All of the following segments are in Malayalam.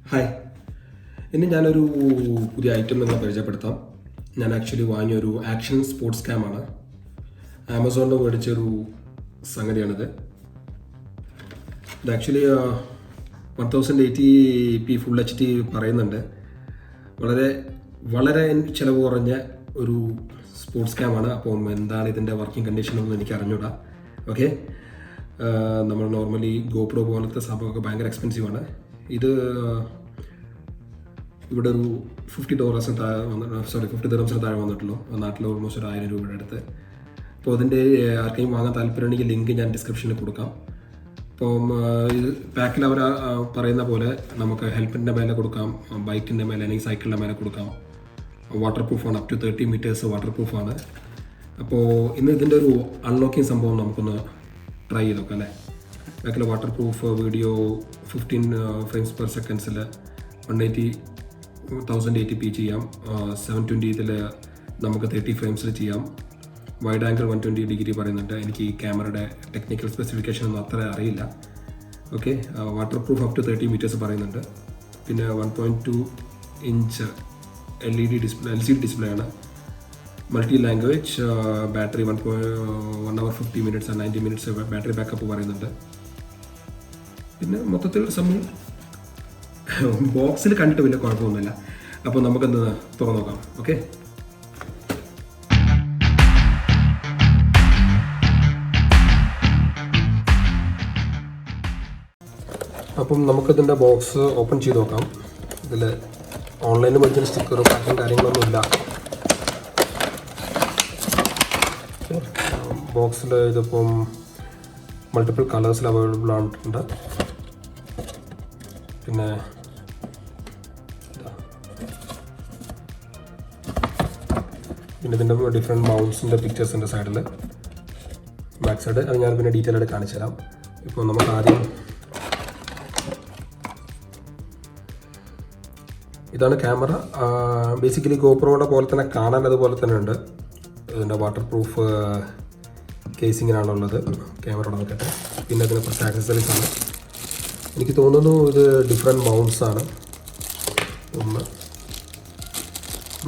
ഹായ്, ഇനി ഞാനൊരു പുതിയ ഐറ്റം നിങ്ങളെ പരിചയപ്പെടുത്താം. ഞാൻ ആക്ച്വലി വാങ്ങിയൊരു ആക്ഷൻ സ്പോർട്സ് ക്യാമാണ്. ആമസോണിൽ മേടിച്ചൊരു സംഗതിയാണിത്. ഇത് ആക്ച്വലി 1080p ഫുൾ HD പറയുന്നുണ്ട്. വളരെ വളരെ ചിലവ് കുറഞ്ഞ ഒരു സ്പോർട്സ് ക്യാമാണ്. അപ്പം എന്താണ് ഇതിൻ്റെ വർക്കിംഗ് കണ്ടീഷൻ ഒന്നും എനിക്ക് അറിഞ്ഞൂടാ. ഓക്കെ, നമ്മൾ നോർമലി ഗോപ്രോ പോലത്തെ സംഭവമൊക്കെ ഭയങ്കര എക്സ്പെൻസീവാണ്. ഇത് ഇവിടെ ഒരു $50 താഴെ $50 താഴെ വന്നിട്ടുള്ളൂ. നാട്ടിൽ ഓൾമോസ്റ്റ് ഒരു 1000 രൂപയുടെ അടുത്ത്. അപ്പോൾ അതിൻ്റെ ആർക്കെങ്കിലും വാങ്ങാൻ താല്പര്യമുണ്ടെങ്കിൽ ലിങ്ക് ഞാൻ ഡിസ്ക്രിപ്ഷനിൽ കൊടുക്കാം. അപ്പം ഇത് പാക്കിൽ അവർ പറയുന്ന പോലെ നമുക്ക് ഹെൽമെറ്റിൻ്റെ മേലെ കൊടുക്കാം, ബൈക്കിൻ്റെ മേലെ അല്ലെങ്കിൽ സൈക്കിളിൻ്റെ മേലെ കൊടുക്കാം. വാട്ടർ പ്രൂഫാണ്, up to 30 meters വാട്ടർ പ്രൂഫാണ്. അപ്പോൾ ഇന്ന് ഇതിൻ്റെ ഒരു അൺലോക്കിംഗ് സംഭവം നമുക്കൊന്ന് ട്രൈ ചെയ്ത് നോക്കാം അല്ലേ. ബാക്കിൽ water proof video 15 frames/second 1080p ചെയ്യാം. 720 ഇതിൽ നമുക്ക് 30 frames ചെയ്യാം. വൈഡ് ആംഗിൾ 120 പറയുന്നുണ്ട്. എനിക്ക് ഈ ക്യാമറയുടെ ടെക്നിക്കൽ സ്പെസിഫിക്കേഷൻ ഒന്നും അത്ര അറിയില്ല. Okay, water proof up to 30 meters പറയുന്നുണ്ട്. പിന്നെ 1.2 inch LCD ഡിസ്പ്ലേ ആണ്. Multi language, battery 1 hour 50 minutes 90 minutes battery backup പറയുന്നുണ്ട്. പിന്നെ മൊത്തത്തിൽ സമയം ബോക്സിൽ കണ്ടിട്ട് വലിയ കുഴപ്പമൊന്നുമില്ല. അപ്പോൾ നമുക്കൊന്ന് തുറന്നു നോക്കാം. ഓക്കെ, അപ്പം നമുക്കിതിൻ്റെ ബോക്സ് ഓപ്പൺ ചെയ്ത് നോക്കാം. ഇതിൽ ഓൺലൈനിൽ മേടിക്കുന്ന സ്റ്റിക്കറും പാക്കും കാര്യങ്ങളൊന്നുമില്ല. ബോക്സിൽ ഇതിപ്പം മൾട്ടിപ്പിൾ കളേഴ്സിൽ അവൈലബിൾ ആയിട്ടുണ്ട്. പിന്നെ ഇതിൻ്റെ ഡിഫറെൻറ്റ് മൗണ്ട്സിൻ്റെ പിക്ചേഴ്സിൻ്റെ സൈഡിൽ ബാക്ക് സൈഡ് അത് ഞാൻ പിന്നെ ഡീറ്റെയിൽ ആയിട്ട് കാണിച്ചു തരാം. ഇപ്പോൾ നമുക്ക് ആദ്യം ഇതാണ് ക്യാമറ. ബേസിക്കലി ഗോപ്രോയുടെ പോലെ തന്നെ കാണാൻ അതുപോലെ തന്നെ ഉണ്ട്. ഇതിൻ്റെ വാട്ടർ പ്രൂഫ് കേസിങ്ങിനാണുള്ളത്. ക്യാമറ നോക്കട്ടെ. പിന്നെ അതിന് കുറച്ച് ആക്സസറീസ് ആണ്. എനിക്ക് തോന്നുന്നു ഇത് ഡിഫറെൻറ്റ് മൗണ്ട്സ് ആണ്. ഒന്ന്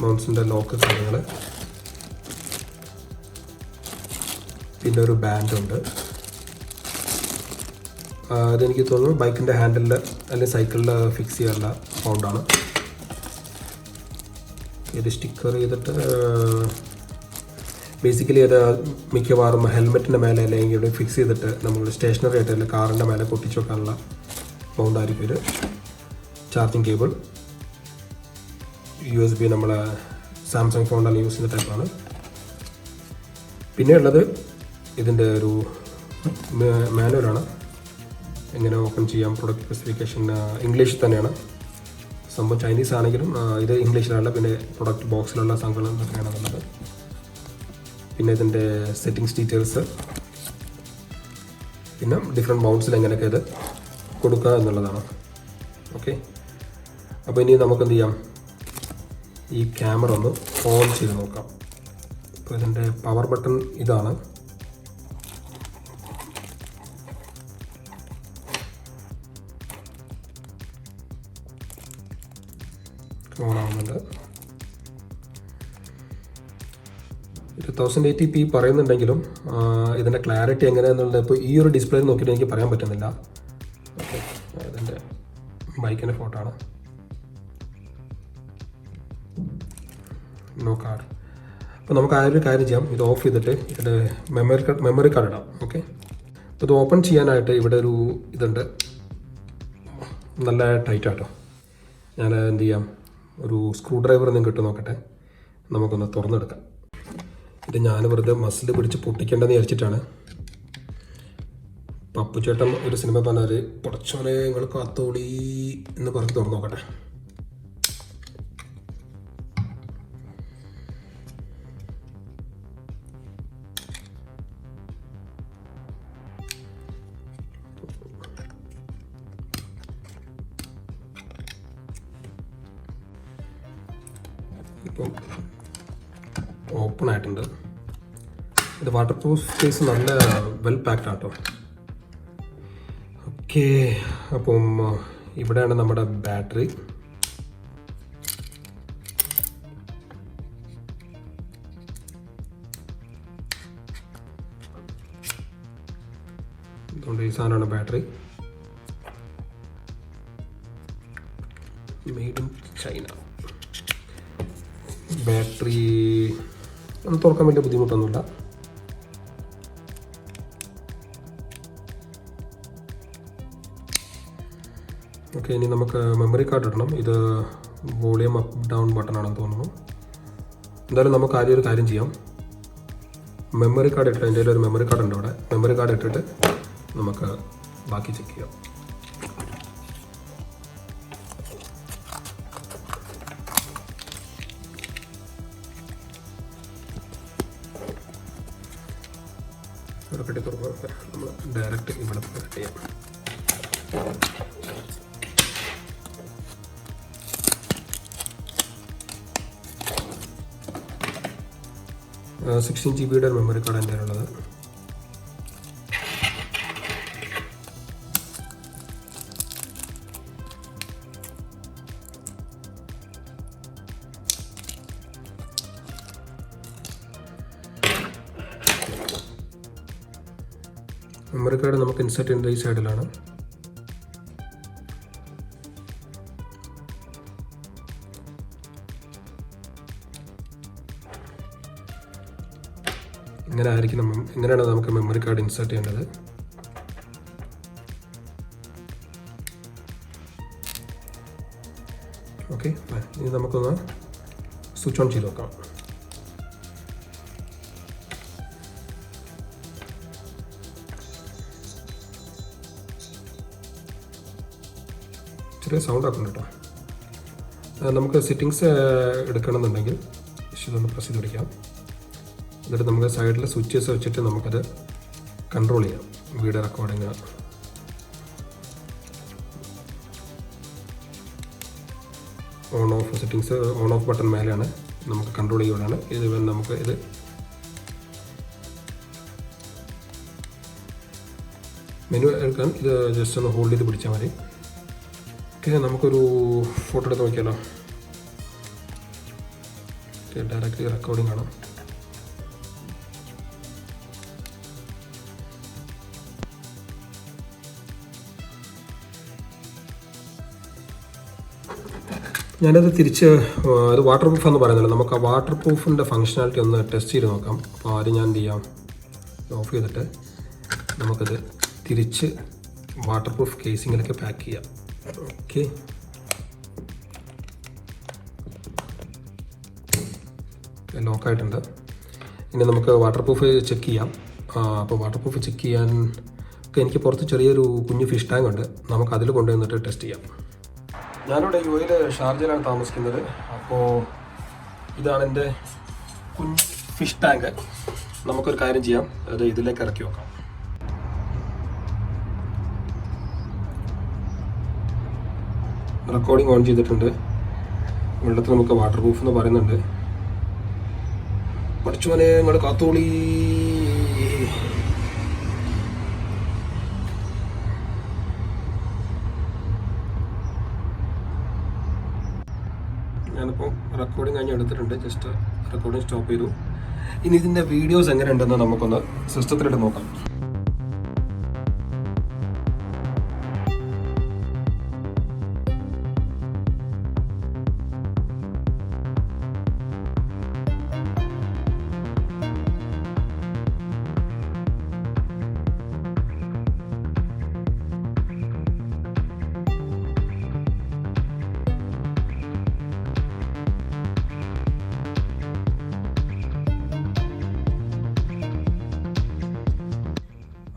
മൗണ്ട്സിൻ്റെ ലോക്ക് കാര്യങ്ങൾ, പിന്നെ ഒരു ബാൻഡ് ഉണ്ട്. അതെനിക്ക് തോന്നുന്നു ബൈക്കിൻ്റെ ഹാൻഡിലിൽ അല്ലെങ്കിൽ സൈക്കിളിൽ ഫിക്സ് ചെയ്യാനുള്ള മൗണ്ടാണ്. ഇത് സ്റ്റിക്കർ ചെയ്തിട്ട് ബേസിക്കലി അത് മിക്കവാറും ഹെൽമെറ്റിൻ്റെ മേലെ അല്ലെങ്കിൽ ഇവിടെ ഫിക്സ് ചെയ്തിട്ട് നമ്മൾ സ്റ്റേഷനറി ആയിട്ട് അല്ലെങ്കിൽ കാറിൻ്റെ മേലെ പൊട്ടിച്ച് വെക്കാനുള്ള മൗണ്ടായിരിക്കും ഇത്. ചാർജിങ് കേബിൾ USB നമ്മളെ സാംസങ് ഫോണിലാണ് യൂസ് ചെയ്യുന്ന ടൈപ്പാണ്. പിന്നെ ഉള്ളത് ഇതിൻ്റെ ഒരു മാനുവലാണ്, എങ്ങനെ ഓപ്പൺ ചെയ്യാം. പ്രൊഡക്റ്റ് സ്പെസിഫിക്കേഷൻ ഇംഗ്ലീഷിൽ തന്നെയാണ്. സംഭവം ചൈനീസ് ആണെങ്കിലും ഇത് ഇംഗ്ലീഷിലാണ്. പിന്നെ പ്രൊഡക്റ്റ് ബോക്സിലുള്ള സംഭവം എന്തൊക്കെയാണെന്നുള്ളത്. പിന്നെ ഇതിൻ്റെ സെറ്റിങ്സ് ഡീറ്റെയിൽസ്, പിന്നെ ഡിഫറെൻറ്റ് മൗണ്ട്സിൽ എങ്ങനെയൊക്കെ ഇത് കൊടുക്കുക എന്നുള്ളതാണ്. ഓക്കെ, അപ്പോൾ ഇനി നമുക്ക് എന്ത് ചെയ്യാം, ഈ ക്യാമറ ഒന്ന് ഓൺ ചെയ്ത് നോക്കാം. അപ്പോൾ ഇതിൻ്റെ പവർ ബട്ടൺ ഇതാണ്. ഓൺ ആവുന്നുണ്ട്. 1080p പറയുന്നുണ്ടെങ്കിലും ഇതിൻ്റെ ക്ലാരിറ്റി എങ്ങനെയാണെന്നുള്ളത് ഇപ്പോൾ ഈ ഒരു ഡിസ്പ്ലേയിൽ നോക്കിയിട്ട് എനിക്ക് പറയാൻ പറ്റുന്നില്ല. ഓക്കെ, ഇതിൻ്റെ ബൈക്കിൻ്റെ ഫോട്ടോ ആണ്. No card. അപ്പോൾ നമുക്ക് ആ ഒരു കാര്യം ചെയ്യാം. ഇത് ഓഫ് ചെയ്തിട്ട് ഇതിൻ്റെ മെമ്മറി കാർഡ് ഇടാം. ഓക്കെ, അപ്പോൾ ഇത് ഓപ്പൺ ചെയ്യാനായിട്ട് ഇവിടെ ഒരു ഇതുണ്ട്, നല്ല ടൈറ്റ് ആട്ടോ. ഞാൻ എന്ത് ചെയ്യാം, ഒരു സ്ക്രൂ ഡ്രൈവർ ഒന്നും കിട്ടും നോക്കട്ടെ, നമുക്കൊന്ന് തുറന്നെടുക്കാം. ഇത് ഞാൻ വെറുതെ മസിൽ പിടിച്ച് പൊട്ടിക്കേണ്ടെന്ന് വിചാരിച്ചിട്ടാണ്. പപ്പു ചേട്ടൻ ഒരു സിനിമ പറഞ്ഞാൽ പൊടച്ചോനെ നിങ്ങൾ കാത്തോളി എന്ന് പറഞ്ഞ് തുറന്നു നോക്കട്ടെ. ഇപ്പം ഓപ്പൺ ആയിട്ടുണ്ട്. ഇത് വാട്ടർ പ്രൂഫ് കേസ് നല്ല വെൽ പാക്ഡ് ആട്ടോ. ഓക്കെ, അപ്പം ഇവിടെയാണ് നമ്മുടെ ബാറ്ററി. അതുകൊണ്ട് ഈ സാധനമാണ് battery. Made in China. Battery ഒന്ന് തുറക്കാൻ വലിയ ബുദ്ധിമുട്ടൊന്നുമില്ല. ഓക്കെ, ഇനി നമുക്ക് മെമ്മറി കാർഡ് ഇടണം. ഇത് വോളിയം അപ്പ് ഡൗൺ ബട്ടണാണെന്ന് തോന്നുന്നു. എന്തായാലും നമുക്ക് ആദ്യം ഒരു കാര്യം ചെയ്യാം. മെമ്മറി കാർഡ് ഇട്ടിട്ട്, എൻ്റെ ഒരു മെമ്മറി കാർഡ് ഉണ്ട് അവിടെ. മെമ്മറി കാർഡ് ഇട്ടിട്ട് നമുക്ക് ബാക്കി ചെക്ക് ചെയ്യാം. ഇവിടെ കെട്ടി തുറക്കുക. നമ്മൾ ഡയറക്റ്റ് ഇവിടെ കട്ട് ചെയ്യാം. 16 GB മെമ്മറി കാർഡ് എൻ്റെ ഉള്ളത്. മെമ്മറി കാർഡ് നമുക്ക് ഇൻസെർട്ട് ചെയ്യുന്നത് ഈ സൈഡിലാണ്. ഇങ്ങനെയാണ് നമുക്ക് മെമ്മറി കാർഡ് ഇൻസേർട്ട് ചെയ്യേണ്ടത്. ഓക്കെ, ഇനി നമുക്കൊന്ന് സ്വിച്ച് ഓൺ ചെയ്ത് നോക്കാം. ചെറിയ സൗണ്ട് ആക്കുന്നു കേട്ടോ. നമുക്ക് സെറ്റിങ്സ് എടുക്കണമെന്നുണ്ടെങ്കിൽ ഇതൊന്ന് പ്രസ് ചെയ്ത് പിടിക്കാം. എന്നിട്ട് നമുക്ക് സൈഡിൽ സ്വിച്ചസ് വെച്ചിട്ട് നമുക്കത് കൺട്രോൾ ചെയ്യാം. Video recording, on of settings, on of button മേലെയാണ് നമുക്ക് കൺട്രോൾ ചെയ്യുന്നതാണ്. ഇത് നമുക്ക് ഇത് മെനു എടുക്കാൻ ഇത് ജസ്റ്റ് ഒന്ന് ഹോൾഡ് ചെയ്ത് പിടിച്ചാൽ മതി. ഓക്കെ, നമുക്കൊരു ഫോട്ടോ എടുത്ത് നോക്കിയാലോ. ഡയറക്റ്റ്ലി റെക്കോർഡിംഗ് ആണ്. ഞാനത് തിരിച്ച് അത് വാട്ടർ പ്രൂഫ് എന്ന് പറയുന്നില്ല. നമുക്ക് ആ വാട്ടർ പ്രൂഫിൻ്റെ ഫങ്ഷനാലിറ്റി ഒന്ന് ടെസ്റ്റ് ചെയ്ത് നോക്കാം. അപ്പോൾ ആദ്യം ഞാൻ എന്ത് ചെയ്യാം, ഓഫ് ചെയ്തിട്ട് നമുക്കത് തിരിച്ച് വാട്ടർ പ്രൂഫ് കേസിങ്ങിലേക്ക് പാക്ക് ചെയ്യാം. ഓക്കെ, ലോക്കായിട്ടുണ്ട്. ഇനി നമുക്ക് വാട്ടർ പ്രൂഫ് ചെക്ക് ചെയ്യാം. അപ്പോൾ വാട്ടർ പ്രൂഫ് ചെക്ക് ചെയ്യാൻ എനിക്ക് പുറത്ത് ചെറിയൊരു കുഞ്ഞു ഫിഷ് ടാങ്ക് ഉണ്ട്. നമുക്ക് അതിൽ കൊണ്ടുവന്നിട്ട് ടെസ്റ്റ് ചെയ്യാം. ഞാനിവിടെ യു.എയിൽ ഷാർജയിലാണ് താമസിക്കുന്നത്. അപ്പോൾ ഇതാണ് എൻ്റെ കുഞ്ഞ് ഫിഷ് ടാങ്ക്. നമുക്കൊരു കാര്യം ചെയ്യാം, അത് ഇതിലേക്ക് ഇറക്കി വെക്കാം. റെക്കോർഡിംഗ് ഓൺ ചെയ്തിട്ടുണ്ട്. വെള്ളത്തിൽ നമുക്ക് വാട്ടർ പ്രൂഫ് എന്ന് പറയുന്നുണ്ട്. പഠിച്ചോനെ നിങ്ങൾ കാത്തോളി. ഞാനിപ്പോൾ റെക്കോർഡിംഗ് കഴിഞ്ഞ് എടുത്തിട്ടുണ്ട്. ജസ്റ്റ് റെക്കോർഡിംഗ് സ്റ്റോപ്പ് ചെയ്തു. ഇനി ഇതിൻ്റെ വീഡിയോസ് എങ്ങനെ ഉണ്ടെന്ന് നമുക്കൊന്ന് സിസ്റ്റത്തിലിട്ട് നോക്കാം.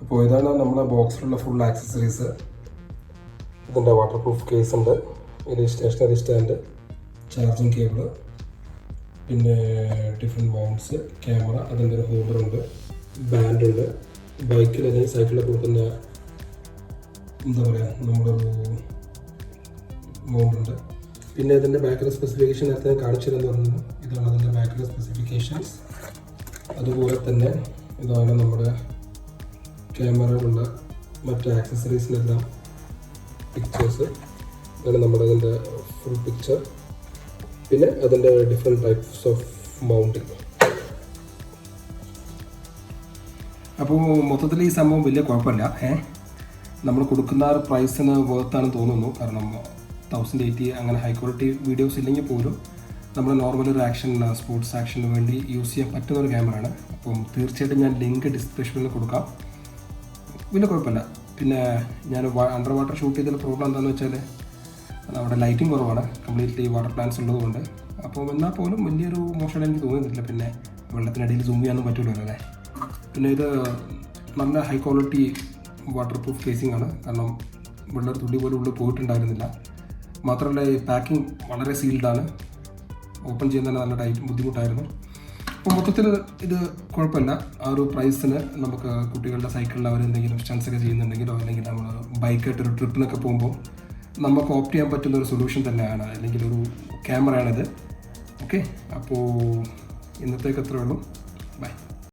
അപ്പോൾ ഇതാണ് നമ്മുടെ ബോക്സിലുള്ള ഫുൾ ആക്സസറീസ്. ഇതിൻ്റെ വാട്ടർ പ്രൂഫ് കേസ് ഉണ്ട്, ഇതിൽ സ്റ്റേഷനറി സ്റ്റാൻഡ്, ചാർജിങ് കേബിള്, പിന്നെ ഡിഫറെൻറ്റ് മൗണ്ട്സ്, ക്യാമറ, അതിൻ്റെ ഒരു ഹോൾഡറുണ്ട്, ബാൻഡുണ്ട്, ബൈക്കിൽ അല്ലെങ്കിൽ സൈക്കിളിൽ കൊടുക്കുന്ന എന്താ പറയുക നമ്മുടെ ഒരു മൗണ്ടുണ്ട്. പിന്നെ ഇതിൻ്റെ ബാക്കിലെ സ്പെസിഫിക്കേഷൻ നേരത്തെ കാണിച്ചു തരുമെന്ന് പറഞ്ഞു. ഇതാണ് അതിൻ്റെ ബാക്കിലെ സ്പെസിഫിക്കേഷൻസ്. അതുപോലെ തന്നെ ഇതാണ് നമ്മുടെ ക്യാമറകളുള്ള മറ്റ് ആക്സസറീസിനെല്ലാം പിക്ചേഴ്സ്. ഇതാണ് നമ്മുടെ അതിൻ്റെ ഫുൾ പിക്ചർ. പിന്നെ അതിൻ്റെ ഡിഫറെൻറ്റ് ടൈപ്സ് ഓഫ് മൗണ്ടിങ്. അപ്പോൾ മൊത്തത്തിൽ ഈ സംഭവം വലിയ കുഴപ്പമില്ല. നമ്മൾ കൊടുക്കുന്ന പ്രൈസിന് വേർത്താണെന്ന് തോന്നുന്നു. കാരണം 1080 അങ്ങനെ ഹൈ ക്വാളിറ്റി വീഡിയോസ് ഇല്ലെങ്കിൽ പോലും നമ്മൾ നോർമൽ ഒരു ആക്ഷൻ, സ്പോർട്സ് ആക്ഷന് വേണ്ടി യൂസ് ചെയ്യാൻ പറ്റുന്ന ഒരു ക്യാമറയാണ്. അപ്പം തീർച്ചയായിട്ടും ഞാൻ ലിങ്ക് ഡിസ്ക്രിപ്ഷനിൽ കൊടുക്കാം. വലിയ കുഴപ്പമില്ല. പിന്നെ ഞാൻ അണ്ടർ വാട്ടർ ഷൂട്ട് ചെയ്തതിൽ പ്രോബ്ലം എന്താണെന്ന് വെച്ചാൽ അവിടെ ലൈറ്റിംഗ് കുറവാണ്, കംപ്ലീറ്റ്ലി വാട്ടർ പ്ലാന്റ്സ് ഉള്ളതുകൊണ്ട്. അപ്പോൾ എന്നാൽ പോലും വലിയൊരു മോശം എനിക്ക് തോന്നുന്നില്ല. പിന്നെ വെള്ളത്തിനടിയിൽ സൂം ചെയ്യാനൊന്നും പറ്റില്ലല്ലോ അല്ലേ. പിന്നെ ഇത് നല്ല high quality water proof casing ആണ്. കാരണം വെള്ളം തുള്ളി പോലും ഉള്ളിൽ പോയിട്ടുണ്ടായിരുന്നില്ല. മാത്രമല്ല ഈ പാക്കിംഗ് വളരെ സീൽഡാണ്. ഓപ്പൺ ചെയ്യാൻ തന്നെ നല്ല ബുദ്ധിമുട്ടായിരുന്നു. അപ്പോൾ മൊത്തത്തിൽ ഇത് കുഴപ്പമില്ല. ആ ഒരു പ്രൈസിന് നമുക്ക് കുട്ടികളുടെ സൈക്കിളിൽ അവരെന്തെങ്കിലും സ്റ്റൺസൊക്കെ ചെയ്യുന്നുണ്ടെങ്കിലോ അല്ലെങ്കിൽ നമ്മൾ ബൈക്കായിട്ടൊരു ട്രിപ്പിനൊക്കെ പോകുമ്പോൾ നമുക്ക് ഓപ്റ്റ് ചെയ്യാൻ പറ്റുന്ന ഒരു സൊല്യൂഷൻ തന്നെയാണ്, അല്ലെങ്കിൽ ഒരു ക്യാമറയാണിത്. ഓക്കെ, അപ്പോൾ ഇന്നത്തേക്ക് അത്രയേ ഉള്ളൂ.